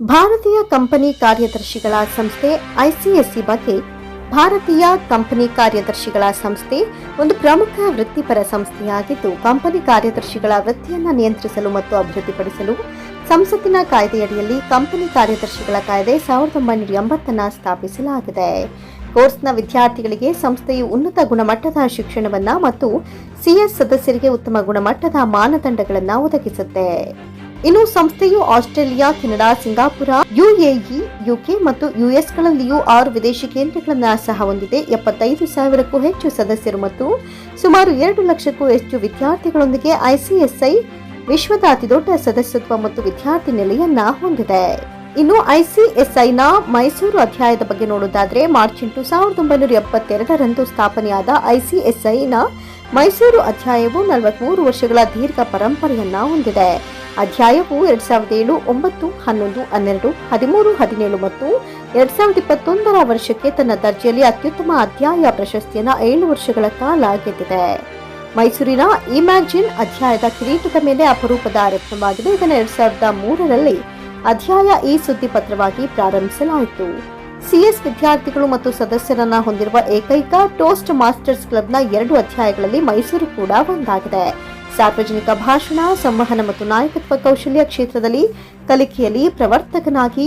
ಭಾರತೀಯ ಕಂಪನಿ ಕಾರ್ಯದರ್ಶಿಗಳ ಸಂಸ್ಥೆ ಐಸಿಎಸ್ಸಿ ಬಗ್ಗೆ ಭಾರತೀಯ ಕಂಪನಿ ಕಾರ್ಯದರ್ಶಿಗಳ ಸಂಸ್ಥೆ ಒಂದು ಪ್ರಮುಖ ವೃತ್ತಿಪರ ಸಂಸ್ಥೆಯಾಗಿದ್ದು, ಕಂಪನಿ ಕಾರ್ಯದರ್ಶಿಗಳ ವೃತ್ತಿಯನ್ನು ನಿಯಂತ್ರಿಸಲು ಮತ್ತು ಅಭಿವೃದ್ಧಿಪಡಿಸಲು ಸಂಸತ್ತಿನ ಕಾಯ್ದೆಯಡಿಯಲ್ಲಿ ಕಂಪನಿ ಕಾರ್ಯದರ್ಶಿಗಳ ಕಾಯ್ದೆ 1980 ಸ್ಥಾಪಿಸಲಾಗಿದೆ. ಕೋರ್ಸ್ನ ವಿದ್ಯಾರ್ಥಿಗಳಿಗೆ ಸಂಸ್ಥೆಯು ಉನ್ನತ ಗುಣಮಟ್ಟದ ಶಿಕ್ಷಣವನ್ನು ಮತ್ತು ಸಿಎಸ್ ಸದಸ್ಯರಿಗೆ ಉತ್ತಮ ಗುಣಮಟ್ಟದ ಮಾನದಂಡಗಳನ್ನು ಒದಗಿಸುತ್ತೆ. ಇನ್ನು ಸಂಸ್ಥೆಯು Australia, Canada, Singapore, UAE, UK ಮತ್ತು ಯುಎಸ್ಗಳಲ್ಲಿಯೂ 6 ವಿದೇಶಿ ಕೇಂದ್ರಗಳನ್ನು ಸಹ ಹೊಂದಿದೆ. 75,000ಕ್ಕೂ ಹೆಚ್ಚು ಸದಸ್ಯರು ಮತ್ತು ಸುಮಾರು 2 ಲಕ್ಷಕ್ಕೂ ಹೆಚ್ಚು ವಿದ್ಯಾರ್ಥಿಗಳೊಂದಿಗೆ ಐಸಿಎಸ್ಐ ವಿಶ್ವದ ಅತಿದೊಡ್ಡ ಸದಸ್ಯತ್ವ ಮತ್ತು ವಿದ್ಯಾರ್ಥಿ ನೆಲೆಯನ್ನ ಹೊಂದಿದೆ. ಇನ್ನು ಐಸಿಎಸ್ಐನ ಮೈಸೂರು ಅಧ್ಯಾಯದ ಬಗ್ಗೆ ನೋಡೋದಾದ್ರೆ, ಮಾರ್ಚ್ 8, 1972ರಂದು ಸ್ಥಾಪನೆಯಾದ ಐಸಿಎಸ್ಐನ ಮೈಸೂರು ಅಧ್ಯಾಯವು 43 ವರ್ಷಗಳ ದೀರ್ಘ ಪರಂಪರೆಯನ್ನ ಹೊಂದಿದೆ. ಅಧ್ಯಾಯವು 2007, 9, 11, 12, 13, 17 ಮತ್ತು 2021ರ ವರ್ಷಕ್ಕೆ ತನ್ನ ದರ್ಜೆಯಲ್ಲಿ ಅತ್ಯುತ್ತಮ ಅಧ್ಯಾಯ ಪ್ರಶಸ್ತಿಯನ್ನು 7 ವರ್ಷಗಳ ಕಾಲ ಗೆದ್ದಿದೆ. ಮೈಸೂರಿನ ಇಮ್ಯಾಜಿನ್ ಅಧ್ಯಾಯದ ಕಿರೀಟದ ಮೇಲೆ ಅಪರೂಪದ ರತ್ನವಾಗಿದೆ. ಇದನ್ನು 2003ರಲ್ಲಿ ಅಧ್ಯಾಯ ಈ ಸುದ್ದಿ ಪತ್ರವಾಗಿ ಪ್ರಾರಂಭಿಸಲಾಯಿತು. ಸಿಎಸ್ ವಿದ್ಯಾರ್ಥಿಗಳು ಮತ್ತು ಸದಸ್ಯರನ್ನ ಹೊಂದಿರುವ ಏಕೈಕ ಟೋಸ್ಟ್ ಮಾಸ್ಟರ್ಸ್ ಕ್ಲಬ್ನ 2 ಅಧ್ಯಾಯಗಳಲ್ಲಿ ಮೈಸೂರು ಕೂಡ ಒಂದಾಗಿದೆ. ಸಾರ್ವಜನಿಕ ಭಾಷಣ, ಸಂವಹನ ಮತ್ತು ನಾಯಕತ್ವ ಕೌಶಲ್ಯ ಕ್ಷೇತ್ರದಲ್ಲಿ ಕಲಿಕೆಯಲ್ಲಿ ಪ್ರವರ್ತಕನಾಗಿ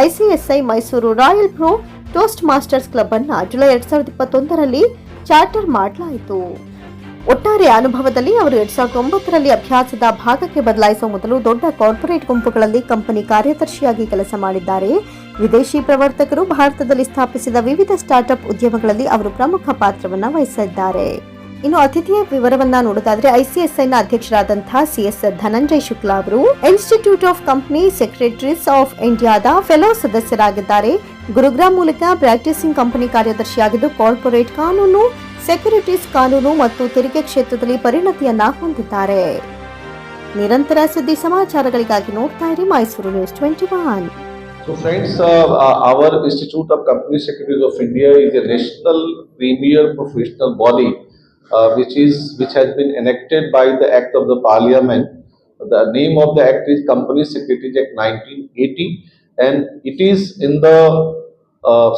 ICSI Mysuru royal pro Toastmasters club ಅನ್ನು ಜುಲೈ 2021ರಲ್ಲಿ ಚಾರ್ಟರ್ ಮಾಡಲಾಯಿತು. ಒಟ್ಟಾರೆ ಅನುಭವದಲ್ಲಿ ಅವರು 2009ರಲ್ಲಿ ಅಭ್ಯಾಸದ ಭಾಗಕ್ಕೆ ಬದಲಾಯಿಸುವ ಮೊದಲು ದೊಡ್ಡ ಕಾರ್ಪೊರೇಟ್ ಗುಂಪುಗಳಲ್ಲಿ ಕಂಪನಿ ಕಾರ್ಯದರ್ಶಿಯಾಗಿ ಕೆಲಸ ಮಾಡಿದ್ದಾರೆ. ವಿದೇಶಿ ಪ್ರವರ್ತಕರು ಭಾರತದಲ್ಲಿ ಸ್ಥಾಪಿಸಿದ ವಿವಿಧ ಸ್ಟಾರ್ಟ್ಅಪ್ ಉದ್ಯಮಗಳಲ್ಲಿ ಅವರು ಪ್ರಮುಖ ಪಾತ್ರವನ್ನು ವಹಿಸಿದ್ದಾರೆ. ಇನ್ನು ಅತಿಥಿಯ ವಿವರವನ್ನ ನೋಡೋದಾದ್ರೆ, ಐಸಿಎಸ್ಐನ ಅಧ್ಯಕ್ಷರಾದಂತಹ ಸಿಎಸ್ ಧನಂಜಯ್ ಶುಕ್ಲಾ ಅವರು institute of company secretaries of ಇಂಡಿಯಾದ ಫೆಲೋ ಸದಸ್ಯರಾಗಿದ್ದಾರೆ. ಗುರುಗ್ರಾಮ್ ಮೂಲಕ ಪ್ರಾಕ್ಟೀಸಿಂಗ್ ಕಂಪನಿ ಕಾರ್ಯದರ್ಶಿಯಾಗಿದ್ದು, ಕಾರ್ಪೊರೇಟ್ ಕಾನೂನು, ಸೆಕ್ಯೂರಿಟೀಸ್ ಕಾನೂನು ಮತ್ತು ತೆರಿಗೆ ಕ್ಷೇತ್ರದಲ್ಲಿ ಪರಿಣತಿಯನ್ನ ಹೊಂದಿದ್ದಾರೆ. ನಿರಂತರ ಸುದ್ದಿ ಸಮಾಚಾರಗಳಿಗಾಗಿ ನೋಡ್ತಾ ಇರಿ Mysuru news 21. So friends, our Institute of Company Secretaries of India is a national premier professional body which has been enacted by the Act of the Parliament. The name of the Act is Company Secretaries Act 1980, and it is in the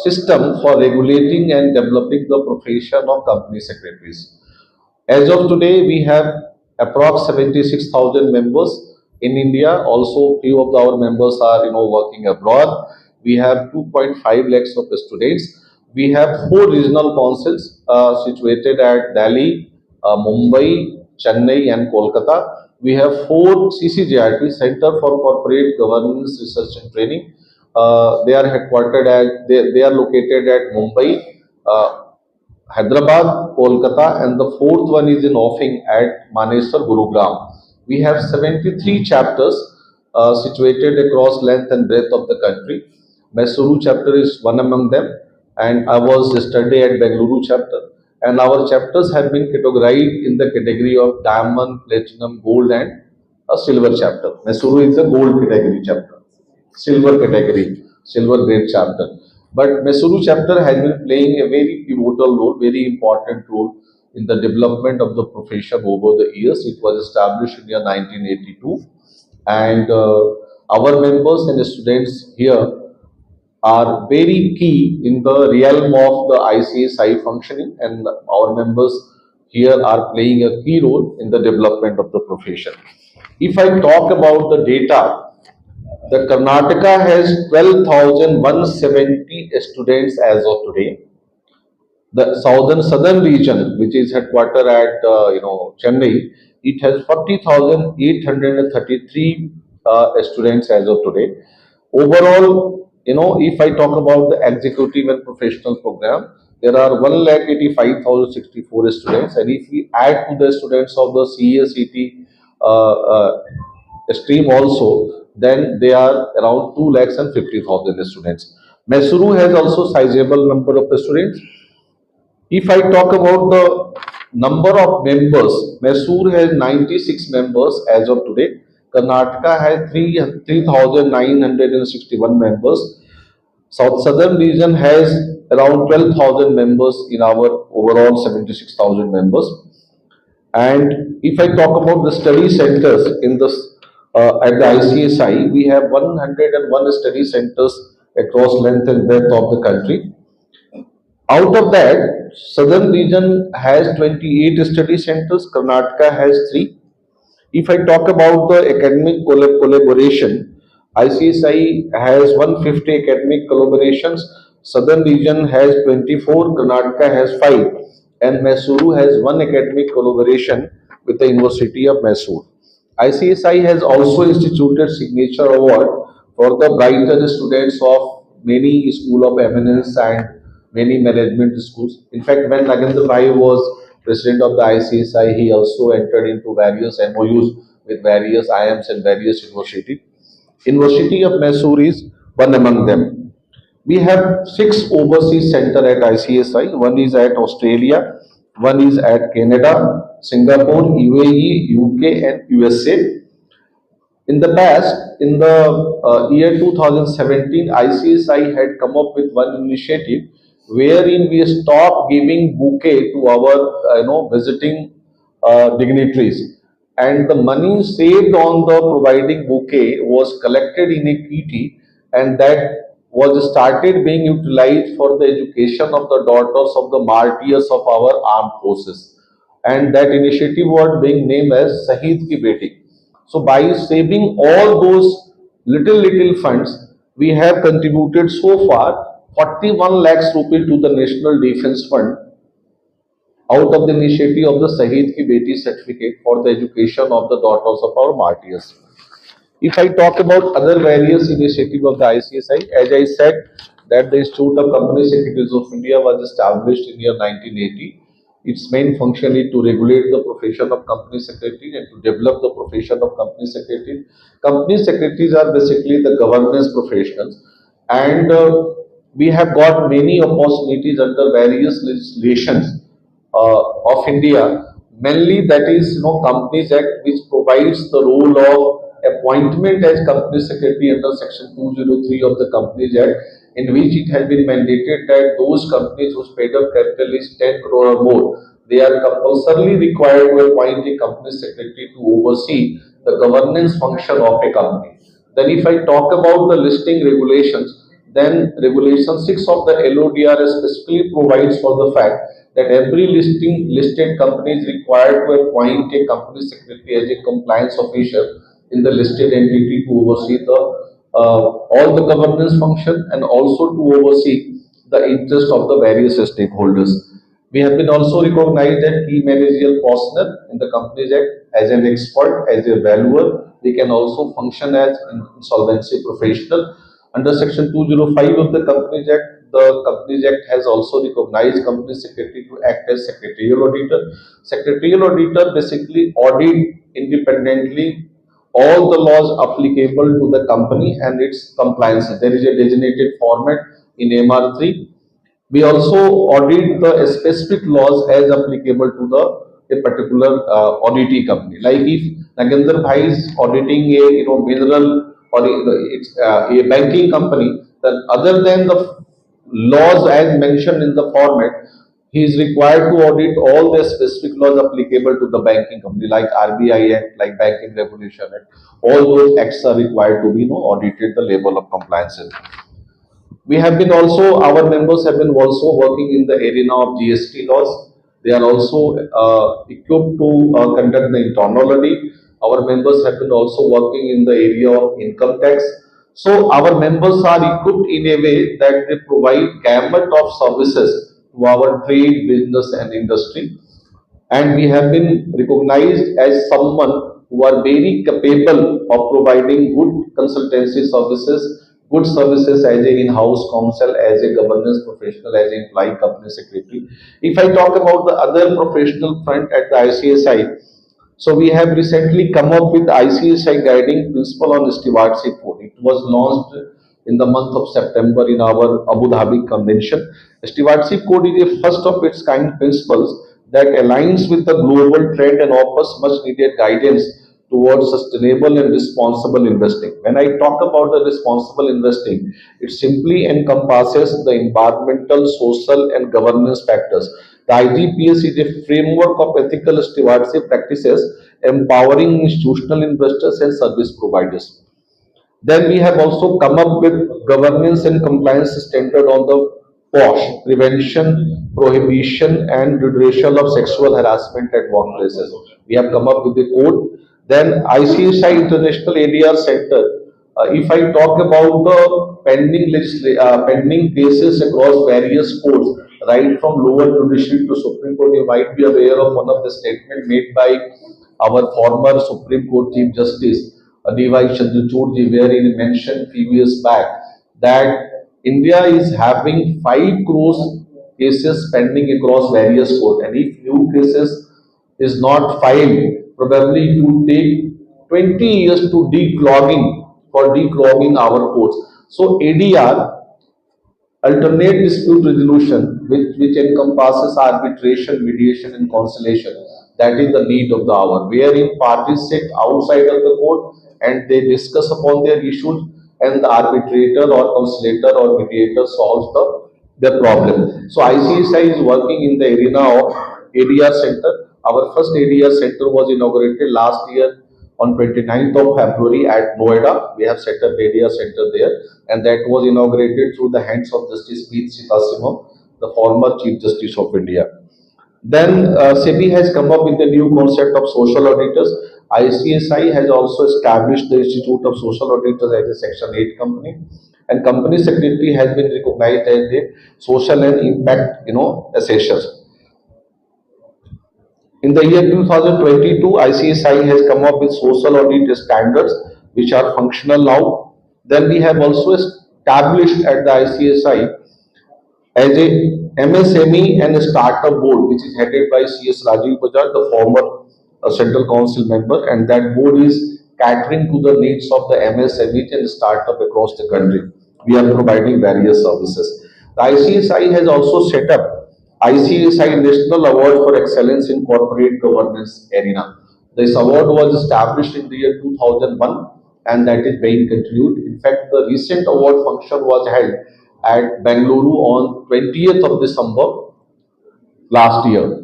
system for regulating and developing the profession of company secretaries. As of today, we have approx 76,000 members in India. Also, few of our members are working abroad. We have 2.5 lakhs of students. We have 4 regional councils situated at Delhi, Mumbai, Chennai and Kolkata. We have 4 CCGRT, Center for Corporate Governance Research and Training. They are headquartered they are located at Mumbai, Hyderabad, Kolkata, and the 4th one is in offing at Mysore, Gurugram. We have 73 chapters situated across length and breadth of the country. Mysore chapter is one among them, and I was yesterday at Bengaluru chapter, and our chapters have been categorized in the category of diamond, platinum, gold and a silver chapter. Mysore is a gold category chapter, silver category, silver grade chapter. But Mysore chapter has been playing a very pivotal role, very important role in the development of the profession over the years. It was established in the year 1982, and our members and students here are very key in the realm of the ICSI functioning, and our members here are playing a key role in the development of the profession. If I talk about the data, the Karnataka has 12,170 students as of today. The southern region, which is headquartered at Chennai, it has 40,833 students as of today. Overall, if I talk about the executive and professional program, there are 1,85,064 students, and if we add to the students of the CET stream also, then they are around 2,50,000 students. Mysore has also sizable number of students. If I talk about the number of members, Mysore has 96 members as of today. Karnataka has 3,961 members. Southern region has around 12,000 members in our overall 76,000 members. And if I talk about the study centers in the At the ICSI, we have 101 study centers across length and breadth of the country. Out of that, southern region has 28 study centers, Karnataka has 3. If I talk about the academic collaboration, ICSI has 150 academic collaborations, southern region has 24, Karnataka has 5, and Mysore has 1 academic collaboration with the University of Mysore. ICSI has also instituted signature award for the brighter students of many school of eminence and many management schools. In fact, when Nagendra Bhai was president of the ICSI, he also entered into various MOUs with various IIMs and various universities. University of Mysore is one among them. We have 6 overseas center at ICSI. One is at Australia, one is at Canada, Singapore, UAE, UK, and USA. In the past, in the year 2017, ICSI had come up with one initiative wherein we stopped giving bouquet to our visiting dignitaries, and the money saved on the providing bouquet was collected in a kitty, and that was started being utilized for the education of the daughters of the martyrs of our armed forces, and that initiative was being named as Sahid Ki Beti. So by saving all those little funds, we have contributed so far 41 lakhs rupees to the National Defence Fund out of the initiative of the Sahid Ki Beti certificate for the education of the daughters of our martyrs. If I talk about other various initiatives of the ICSI, as I said, that the Institute of Company Secretaries of India was established in year 1980. Its main function is to regulate the profession of company secretary and to develop the profession of company secretary. Company secretaries are basically the governance professionals, and we have got many opportunities under various legislations of India. Mainly, that is, Companies Act, which provides the role of appointment as company secretary under Section 203 of the Companies Act, in which it has been mandated that those companies whose paid up capital is 10 crore or more, they are compulsorily required to appoint a company secretary to oversee the governance function of a company. Then, if I talk about the listing regulations, then Regulation 6 of the LODR specifically provides for the fact that every listed company is required to appoint a company secretary as a compliance officer in the listed entity to oversee the all the governance function and also to oversee the interest of the various stakeholders. We have been also recognized as key managerial personnel in the Companies Act as an expert, as a valuer. They can also function as an insolvency professional. Under Section 205 of the Companies Act has also recognized company secretary to act as secretarial auditor. Secretarial auditor basically audit independently all the laws applicable to the company and its compliance. There is a designated format in MR3. We also audit the specific laws as applicable to the a particular auditee company. Like if Nagendra Bhai is auditing a mineral or a banking company, then other than the laws as mentioned in the format, he is required to audit all the specific laws applicable to the banking company, like RBI Act, like Banking Regulation Act. All those acts are required to be audited the level of compliance. We have been also, our members have been also working in the arena of GST laws. They are also equipped to conduct the internal audit. Our members have been also working in the area of income tax. So our members are equipped in a way that they provide gamut of services to our trade, business and industry, and we have been recognized as someone who are very capable of providing good consultancy services, good services as a in-house counsel, as a governance professional, as a employee company secretary. If I talk about the other professional front at the ICSI, so we have recently come up with ICSI guiding principle on stewardship code. It was launched in the month of September in our Abu Dhabi convention. Stewardship code is a first of its kind principles that aligns with the global trend and offers much needed guidance towards sustainable and responsible investing. When I talk about the responsible investing, it simply encompasses the environmental, social, and governance factors. The IGPS is a framework of ethical stewardship practices empowering institutional investors and service providers. Then we have also come up with governance and compliance centered on the POSH, prevention, prohibition, and redressal of sexual harassment at workplaces. We have come up with the code. Then ICSI International ADR Center. If I talk about the pending cases across various courts, right from lower judiciary to Supreme Court, you might be aware of one of the statement made by our former Supreme Court Chief Justice D.Y. Chandrachudji, wherein he mentioned few years back that India is having 5 crores cases pending across various courts, and if new cases is not filed, probably it would take 20 years to declogging our courts. So ADR, alternate dispute resolution, which encompasses arbitration, mediation, and conciliation. That is the need of the hour, wherein parties sit outside of the court and they discuss upon their issues, and the arbitrator or conciliator or mediator solves their problem. So ICSI is working in the arena of ADR center. Our first ADR center was inaugurated last year on 29th of February at Noida. We have set up ADR center there, and that was inaugurated through the hands of Justice P. Sitasimam, the former Chief Justice of India. Then SEBI has come up with the new concept of social auditors. ICSI has also established the Institute of Social Auditors as a Section 8 company, and company secretary has been recognized as the social and impact, assessor. In the year 2022, ICSI has come up with social audit standards which are functional now. Then we have also established at the ICSI as a MSME and Startup Board, which is headed by CS Rajiv Bajaj, the former Central Council member, and that board is catering to the needs of the MSMEs and startup across the country. We are providing various services. The ICSI has also set up ICSI National Award for Excellence in Corporate Governance Arena. This award was established in the year 2001, and that is being continued. In fact, the recent award function was held at Bengaluru on 20th of December last year.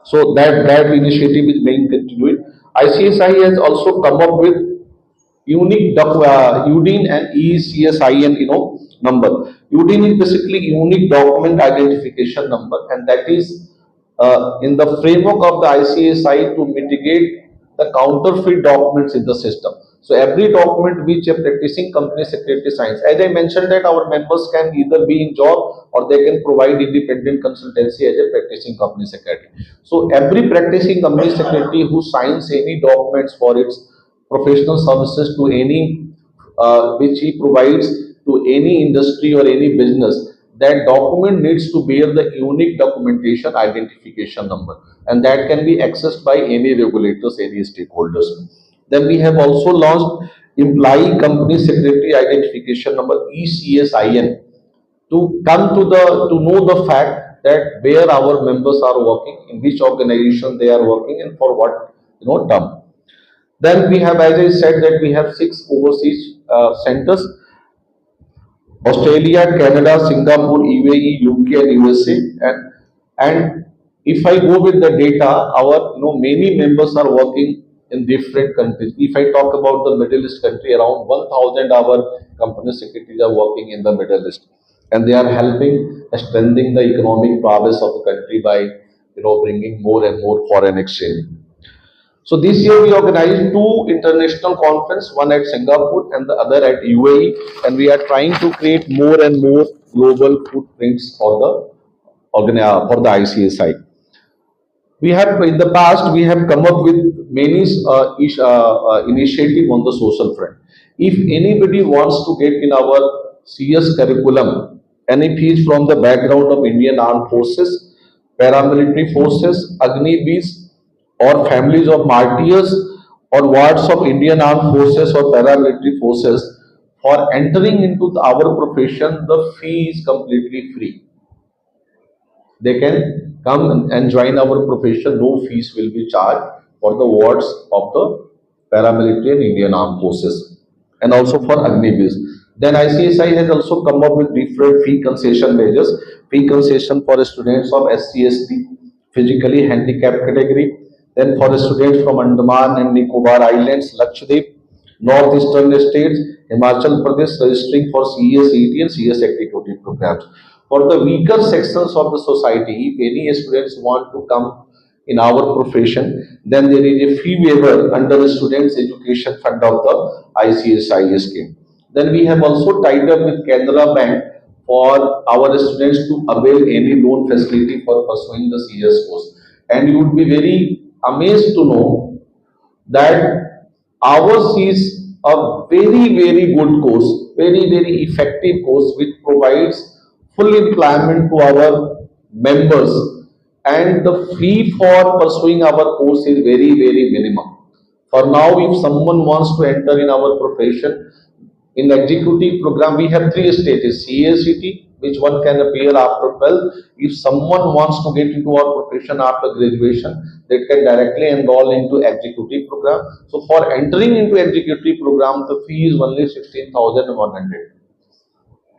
So that initiative is being continued. ICSI has also come up with UDIN and ECSIN, number. UDIN is basically unique document identification number, and that is in the framework of the ICSI to mitigate the counterfeit documents in the system. So every document which a practicing company secretary signs, as I mentioned, that our members can either be in job or they can provide independent consultancy as a practicing company secretary. So every practicing company secretary who signs any documents for its professional services to any which he provides to any industry or any business, that document needs to bear the unique documentation identification number, and that can be accessed by any regulators, any stakeholders. Then we have also launched employee company secretary identification number, ECSIN, to come to know the fact that where our members are working, in which organization they are working, and for what term. Then we have, as I said, that we have 6 overseas centers: Australia, Canada, Singapore, UAE, UK, and USA. And if I go with the data, our many members are working in different countries. If I talk about the Middle East country, around 1,000 our company secretaries are working in the Middle East, and they are helping strengthening the economic prowess of the country by bringing more and more foreign exchange. So this year we organized 2 international conferences, one at Singapore and the other at UAE, and we are trying to create more and more global footprints for the ICSI. We have in the past we have come up with many initiative on the social front. If anybody wants to get in our CS curriculum, and if he is from the background of Indian Armed Forces, paramilitary forces, Agniveers, or families of martyrs, or wards of Indian Armed Forces or paramilitary forces, for entering into our profession, the fee is completely free. They can come and join our profession. No fees will be charged for the wards of the paramilitary and Indian Armed Forces, and also for Agniveers. Then ICSI has also come up with different fee concession measures. Fee concession for students of SC/ST, physically handicapped category. Then for the students from Andaman and Nicobar Islands, Lakshadweep, northeastern states, Himachal Pradesh registering for CES, ET and CS executive programs. For the weaker sections of the society, if any students want to come in our profession, then there is a fee waiver under the Students Education Fund of the ICSI scheme. Then we have also tied up with Canara Bank for our students to avail any loan facility for pursuing the CS course. And you would be very amazed to know that ours is a very good course, very effective course which provides full employment to our members, and the fee for pursuing our course is very minimum. For now, if someone wants to enter in our profession, in executive program, we have three stages: CACT, which one can appear after 12. If someone wants to get into our profession after graduation, they can directly enroll into executive program. So for entering into executive program, the fee is only 16,100.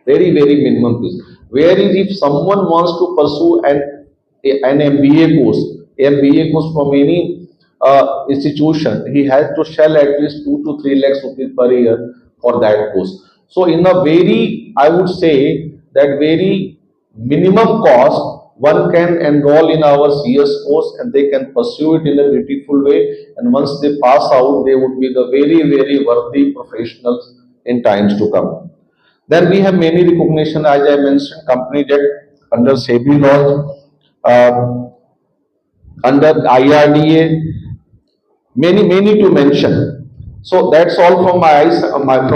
Very minimum fees. Whereas if someone wants to pursue an MBA course, from any institution, he has to shell at least 2 to 3 lakhs rupees per year for that course. So in a very, I would say that very minimum cost, one can enroll in our CS course and they can pursue it in a beautiful way. And once they pass out, they would be the very worthy professionals in times to come. Then we have many recognition, as I mentioned, company debt under SEBI laws, under IRDA, many to mention. So that's all from my eyes, from my